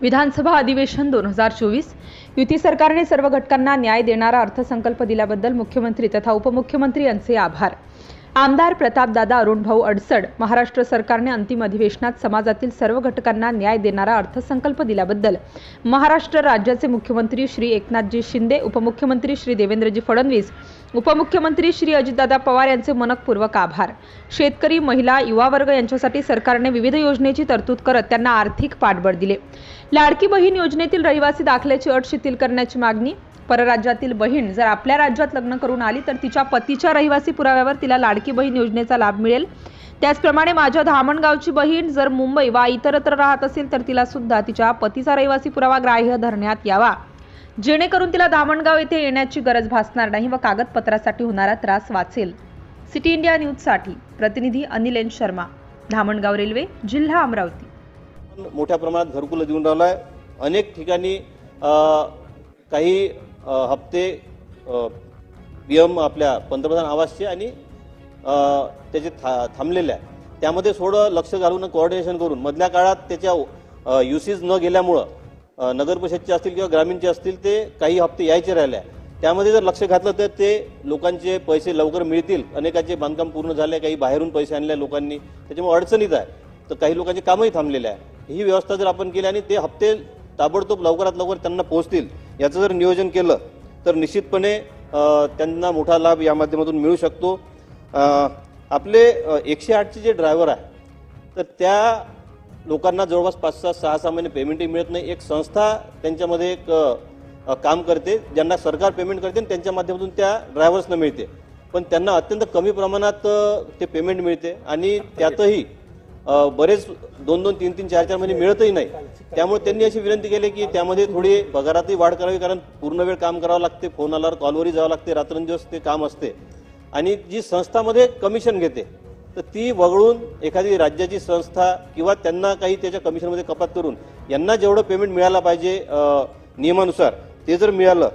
विधानसभा अधिवेशन 2024 युती सरकारने सर्व घटकांना न्याय देणारा अर्थसंकल्प दिल्याबद्दल मुख्यमंत्री तथा उपमुख्यमंत्री यांचे आभार। आमदार प्रतापदादा अरुणभाऊ अडसड महाराष्ट्र सरकारने अंतिम अधिवेशनात समाजातील सर्व घटकांना न्याय देणारा अर्थसंकल्प दिल्याबद्दल महाराष्ट्र राज्याचे मुख्यमंत्री श्री एकनाथजी शिंदे, उपमुख्यमंत्री श्री देवेंद्रजी फडणवीस, उपमुख्यमंत्री श्री अजितदादा पवार यांचे मनपूर्वक आभार। शेतकरी, महिला, युवा वर्ग यांच्यासाठी सरकारने विविध योजनेची तरतूद करत त्यांना आर्थिक पाठबळ दिले। लाडकी बहीण योजनेतील रहिवासी दाखल्याची अट शिथिल करण्याची मागणी। परराज्यातील बहीण जर आपल्या राज्यात लग्न करून आली तर तिच्या पतीच्या रहिवासी पुराव्यावर तिला लाडकी बहीण योजनेचा लाभ मिळेल। त्याचप्रमाणे माझ्या धामणगावची बहीण जर मुंबई वा इतरत्र राहत असेल तर तिला सुद्धा तिच्या पतीचा रहिवासी पुरावा ग्राह्य धरण्यात यावा, जेणेकरून तिला धामणगाव येथे येण्याची गरज भासणार नाही व कागदपत्रासाठी होणारा त्रास वाचेल। सिटी इंडिया न्यूज साठी प्रतिनिधी अनिल एन शर्मा, धामणगाव रेल्वे, जिल्हा अमरावती। मोठ्या प्रमाणात घरकुल देऊन राहिलाय। अनेक ठिकाणी काही हप्ते पीएम आपल्या पंतप्रधान आवासचे आणि त्याचे थांबलेले आहे, त्यामध्ये थोडं लक्ष घालून कोऑर्डिनेशन करून मधल्या काळात त्याच्या युसेज न गेल्यामुळं नगर परिषदचे असतील किंवा ग्रामीणचे असतील ते काही हप्ते यायचे राहिले आहे, त्यामध्ये जर लक्ष घातलं तर ते लोकांचे पैसे लवकर मिळतील। अनेकांचे बांधकाम पूर्ण झाले, काही बाहेरून पैसे आणले लोकांनी, त्याच्यामुळे अडचणीत आहे, तर काही लोकांचे कामही थांबलेले आहे। ही व्यवस्था जर आपण केली आणि ते हप्ते ताबडतोब लवकरात लवकर त्यांना पोहोचतील याचं जर नियोजन केलं तर निश्चितपणे त्यांना मोठा लाभ या माध्यमातून मिळू शकतो। आपले 108चे जे ड्रायव्हर आहे तर त्या लोकांना जवळपास 5-6 महिने पेमेंटही मिळत नाही। एक संस्था त्यांच्यामध्ये एक काम करते, ज्यांना सरकार पेमेंट करते आणि त्यांच्या माध्यमातून त्या ड्रायव्हर्सना मिळते, पण त्यांना अत्यंत कमी प्रमाणात ते पेमेंट मिळते आणि त्यातही बरेच 2-2, 3-3, 4-4 महिने मिळतही नाही। त्यामुळे त्यांनी अशी विनंती केली की त्यामध्ये थोडी पगारातही वाढ करावी, कारण पूर्ण वेळ काम करावं लागते, फोन आल्यावर कॉलवरही जावं लागते, रात्रंदिवस ते काम असते। आणि जी संस्थामध्ये कमिशन घेते तर ती वगळून एखादी राज्याची संस्था किंवा त्यांना काही त्याच्या कमिशनमध्ये कपात करून यांना जेवढं पेमेंट मिळालं पाहिजे नियमानुसार ते जर मिळालं